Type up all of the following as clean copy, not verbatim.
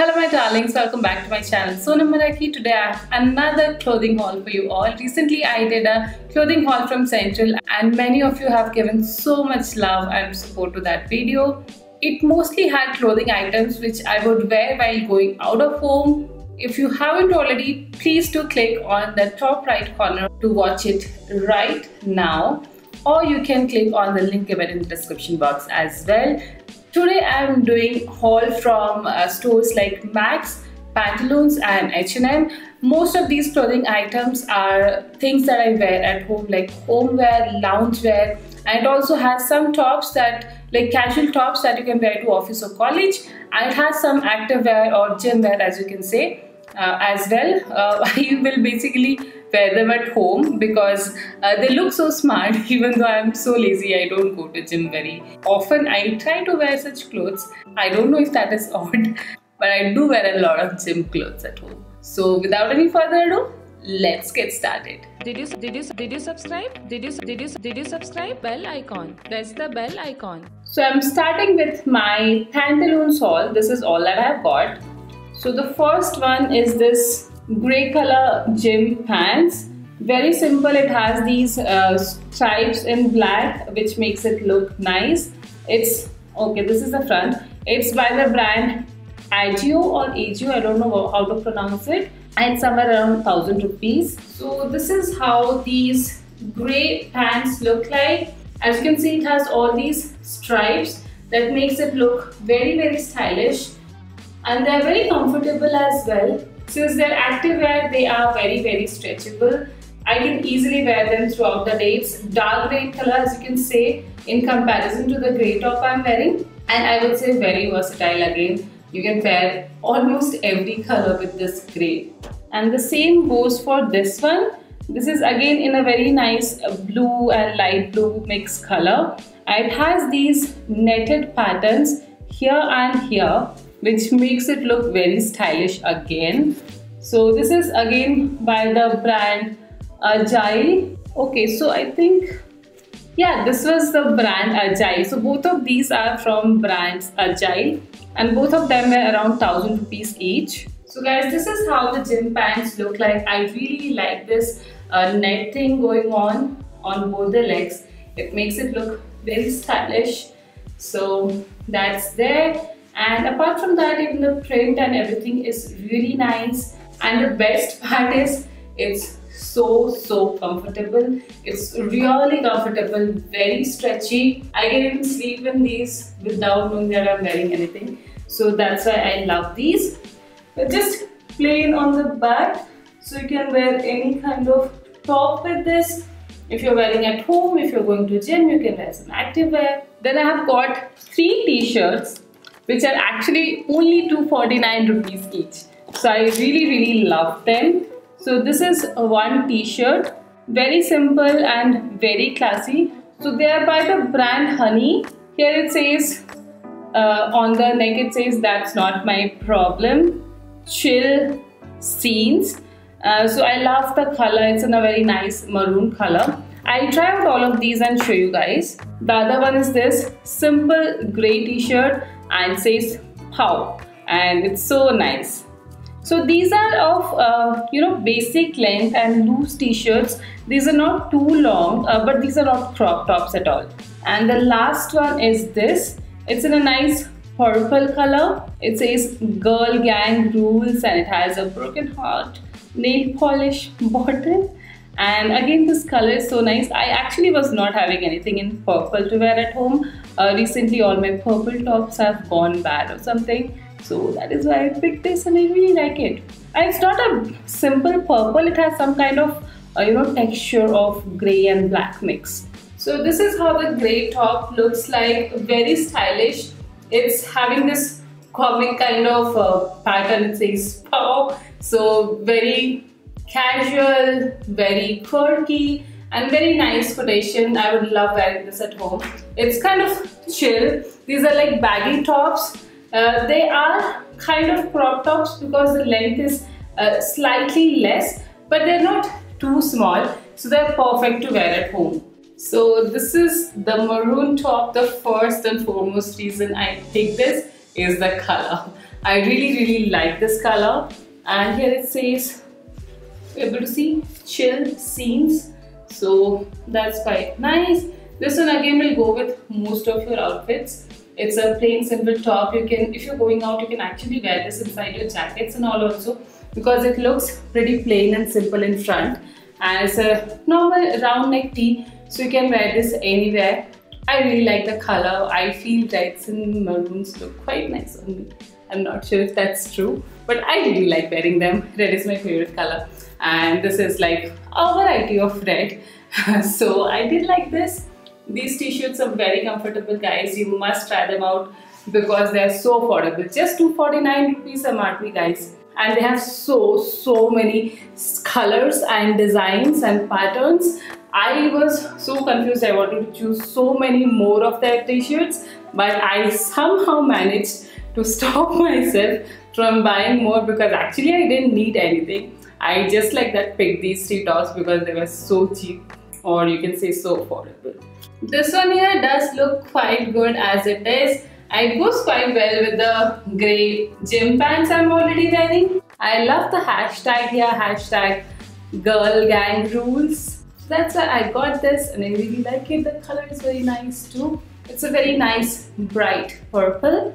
Hello my darlings, welcome back to my channel Sonam Marathi. Today I have another clothing haul for you all. Recently I did a clothing haul from Central and many of you have given so much love and support to that video. It mostly had clothing items which I would wear while going out of home. If you haven't already, please do click on the top right corner to watch it right now, or you can click on the link given in the description box as well. Today I am doing haul from stores like Max, Pantaloons and H&M. Most of these clothing items are things that I wear at home, like homeware, loungewear, and it also has some tops that like casual tops that you can wear to office or college, and it has some activewear or gym wear, as you can say, as well. I will basically wear them at home because they look so smart. Even though I'm so lazy, I don't go to gym very often. I try to wear such clothes. I don't know if that is odd, but I do wear a lot of gym clothes at home. So without any further ado, let's get started. Did you subscribe? Did you subscribe? Bell icon. Press the bell icon. So I'm starting with my Pantaloons haul. This is all that I've got. So the first one is this grey color gym pants. Very simple. It has these stripes in black which makes it look nice. It's okay, this is the front. It's by the brand Agio or Agio, I don't know how to pronounce it, and it's somewhere around 1000 rupees. So this is how these grey pants look like. As you can see, it has all these stripes that makes it look very stylish, and they're very comfortable as well. Since they're activewear, they are very stretchable. I can easily wear them throughout the day. It's dark grey color, as you can say, in comparison to the grey top I'm wearing, and I would say very versatile again. You can wear almost every color with this grey. And the same goes for this one. This is again in a very nice blue and light blue mixed color. And it has these netted patterns here and here, which makes it look very stylish again. So this is again by the brand Agile. Okay, so I think, yeah, this was the brand Agile. So both of these are from brands Agile, and both of them were around 1000 rupees each. So guys, this is how the gym pants look like. I really like this net thing going on both the legs. It makes it look very stylish. So that's there. And apart from that, even the print and everything is really nice. And the best part is it's so comfortable. It's really comfortable, very stretchy. I can even sleep in these without knowing that I'm wearing anything. So that's why I love these. They're just plain on the back, so you can wear any kind of top with this. If you're wearing at home, if you're going to gym, you can wear some activewear. Then I have got 3 t-shirts which are actually only 249 rupees each. So I really love them. So this is one t-shirt, very simple and very classy. So they are by the brand Honey. Here it says, on the neck it says, "That's not my problem. Chill scenes." So I love the color. It's in a very nice maroon color. I'll try out all of these and show you guys. The other one is this simple grey t-shirt and says "Pow," and it's so nice. So these are of basic length and loose t-shirts. These are not too long, but these are not crop tops at all. And the last one is this. It's in a nice purple color. It says "Girl Gang Rules" and it has a broken heart nail polish bottom. And again, this color is so nice. I actually was not having anything in purple to wear at home. Recently all my purple tops have gone bad or something, so that is why I picked this and I really like it. And it's not a simple purple, it has some kind of texture of grey and black mix. So this is how the grey top looks like, very stylish. It's having this comic kind of pattern. It says "Pow," so very casual, very quirky, and very nice quotation. I would love wearing this at home. It's kind of chill. These are like baggy tops. They are kind of crop tops because the length is slightly less, but they're not too small, so they're perfect to wear at home. So this is the maroon top. The first and foremost reason I picked this is the color. I really like this color. And here it says, you're able to see chill scenes, so that's quite nice. This one again will go with most of your outfits. It's a plain simple top. You can, if you're going out, you can actually wear this inside your jackets and all also, because it looks pretty plain and simple in front, and it's a normal round neck tee, so you can wear this anywhere. I really like the color. I feel reds and maroons look quite nice on me. I'm not sure if that's true, but I really like wearing them. Red is my favorite color, and this is like a variety of red. So I did like this. These t-shirts are very comfortable, guys. You must try them out because they are so affordable. Just 249 rupees MRP, guys. And they have so many colors and designs and patterns. I was so confused. I wanted to choose so many more of their t-shirts, but I somehow managed to stop myself from buying more because actually I didn't need anything. I just like that picked these three tops because they were so cheap, or you can say so affordable. This one here does look quite good as it is. It goes quite well with the grey gym pants I'm already wearing. I love the hashtag here, hashtag girl gang rules. That's why I got this and I really like it. The color is very nice too. It's a very nice bright purple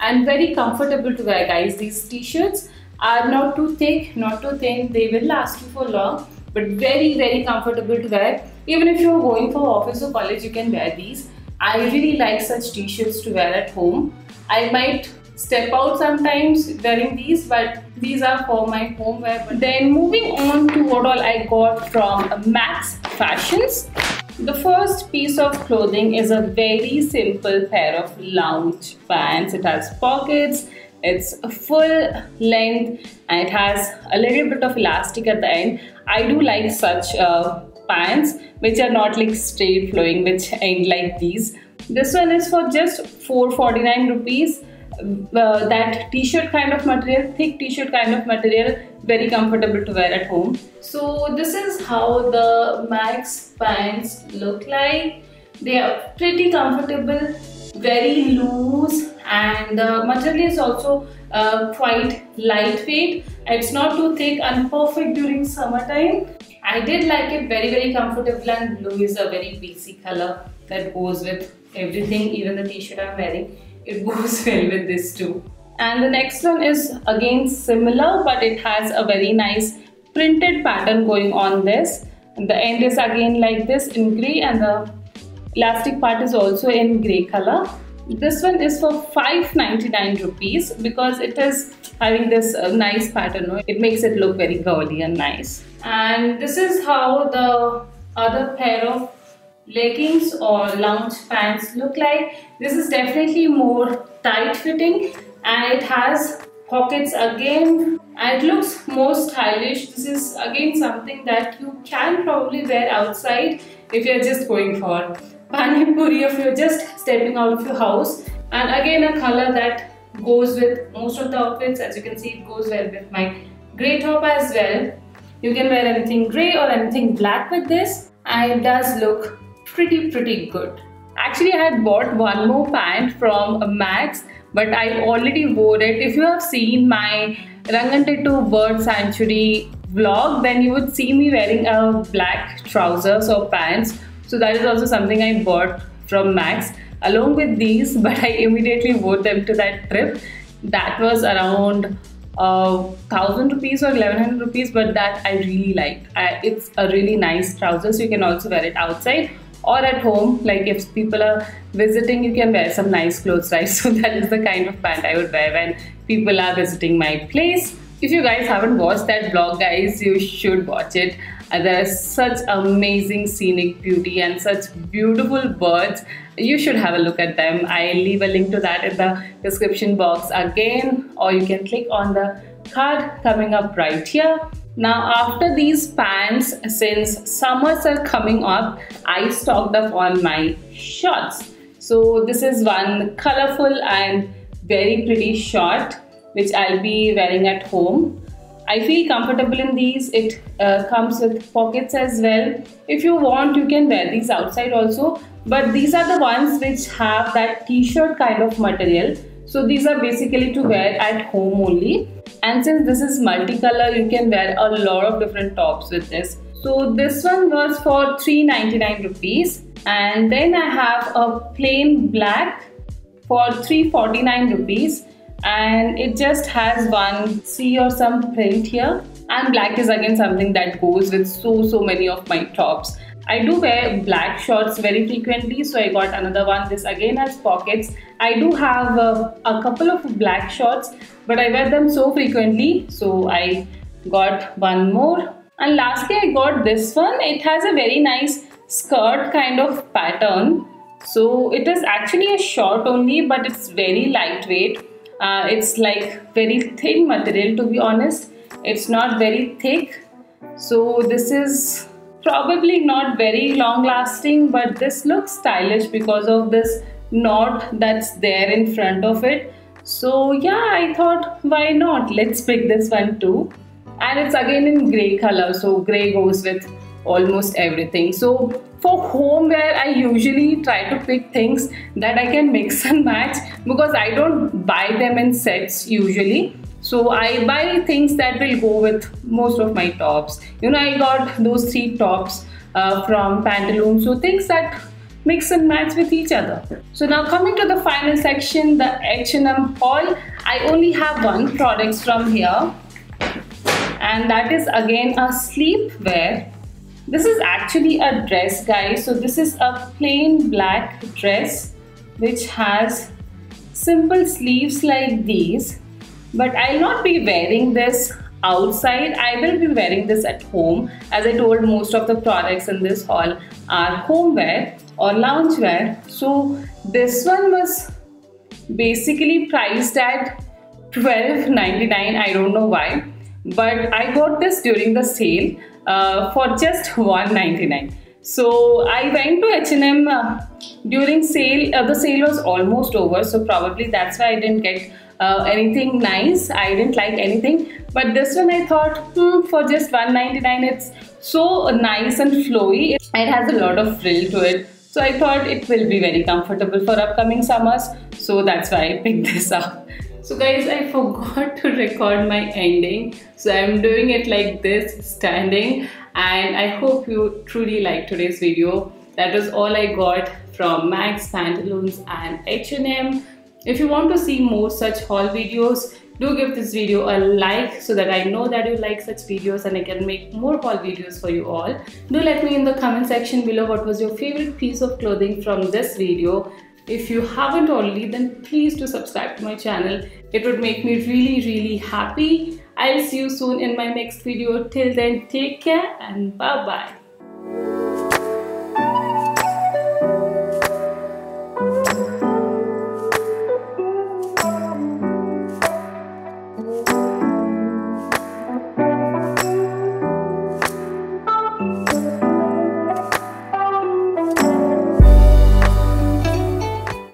and very comfortable to wear, guys. These t-shirts are not too thick, not too thin. They will last you for long, but very comfortable to wear. Even if you're going for office or college, you can wear these. I really like such t-shirts to wear at home. I might step out sometimes wearing these, but these are for my home wear. But then moving on to what all I got from Max Fashions. The first piece of clothing is a very simple pair of lounge pants. It has pockets, it's a full length, and it has a little bit of elastic at the end. I do like such pants which are not like straight flowing, which ain't like these. This one is for just 449 rupees. That t-shirt kind of material, thick t-shirt kind of material, very comfortable to wear at home. So this is how the Max pants look like. They are pretty comfortable, very loose, and the material is also quite lightweight. It's not too thick and perfect during summertime. I did like it, very comfortable, and blue is a very basic color that goes with everything, even the t-shirt I'm wearing. It goes well with this too. And the next one is again similar, but it has a very nice printed pattern going on this. And the end is again like this in grey, and the elastic part is also in grey color. This one is for 599 rupees because it is having this nice pattern. It makes it look very girly and nice. And this is how the other pair of leggings or lounge pants look like. This is definitely more tight fitting and it has pockets again, and it looks more stylish. This is again something that you can probably wear outside if you're just going for Pani Puri, if you're just stepping out of your house. And again a color that goes with most of the outfits. As you can see, it goes well with my grey top as well. You can wear anything grey or anything black with this, and it does look pretty good. Actually, I had bought one more pant from Max, but I already wore it. If you have seen my Rangantettu Bird Sanctuary vlog, then you would see me wearing a black trousers or pants. So that is also something I bought from Max along with these, but I immediately wore them to that trip. That was around 1000 rupees or 1100 rupees, but that I really liked. It's a really nice trouser, so you can also wear it outside or at home. Like if people are visiting, you can wear some nice clothes, right? So that is the kind of pant I would wear when people are visiting my place. If you guys haven't watched that vlog, guys, you should watch it. There is such amazing scenic beauty and such beautiful birds. You should have a look at them. I'll leave a link to that in the description box again, or you can click on the card coming up right here. Now after these pants, since summers are coming up, I stocked up on my shorts. So this is one colorful and very pretty short which I'll be wearing at home. I feel comfortable in these. It comes with pockets as well. If you want, you can wear these outside also, but these are the ones which have that t-shirt kind of material, So these are basically to wear at home only. And since this is multicolor, you can wear a lot of different tops with this. So this one was for 399 rupees. And then I have a plain black for 349 rupees. And it just has one C or some print here. And black is again something that goes with so many of my tops. I do wear black shorts very frequently, so I got another one. This again has pockets. I do have a couple of black shorts, but I wear them so frequently, so I got one more. And lastly, I got this one. It has a very nice skirt kind of pattern. So it is actually a short only, but it's very lightweight. It's like very thin material, to be honest. It's not very thick. So this is probably not very long lasting, but this looks stylish because of this knot that's there in front of it. So yeah, I thought why not, let's pick this one too. And it's again in grey color, so grey goes with almost everything. So for home wear, I usually try to pick things that I can mix and match, because I don't buy them in sets usually. So I buy things that will go with most of my tops. You know, I got those 3 tops from Pantaloons, so things that mix and match with each other. So now coming to the final section, the H&M haul. I only have one product from here, and that is again a sleepwear. This is actually a dress, guys. So this is a plain black dress which has simple sleeves like these. But I'll not be wearing this outside. I will be wearing this at home. As I told, most of the products in this haul are homeware or loungewear. So this one was basically priced at $12.99. I don't know why, but I got this during the sale for just $1.99. So I went to H&M during sale. The sale was almost over, so probably that's why I didn't get anything nice. I didn't like anything, but this one I thought for just $1.99, it's so nice and flowy. It has a lot of frill to it, so I thought it will be very comfortable for upcoming summers, so that's why I picked this up. So guys, I forgot to record my ending, so I'm doing it like this, standing, and I hope you truly liked today's video. That was all I got from Max, Pantaloons and H&M. If you want to see more such haul videos, do give this video a like so that I know that you like such videos and I can make more haul videos for you all. Do let me in the comment section below what was your favorite piece of clothing from this video. If you haven't already, then please do subscribe to my channel. It would make me really happy. I'll see you soon in my next video. Till then, take care and bye bye.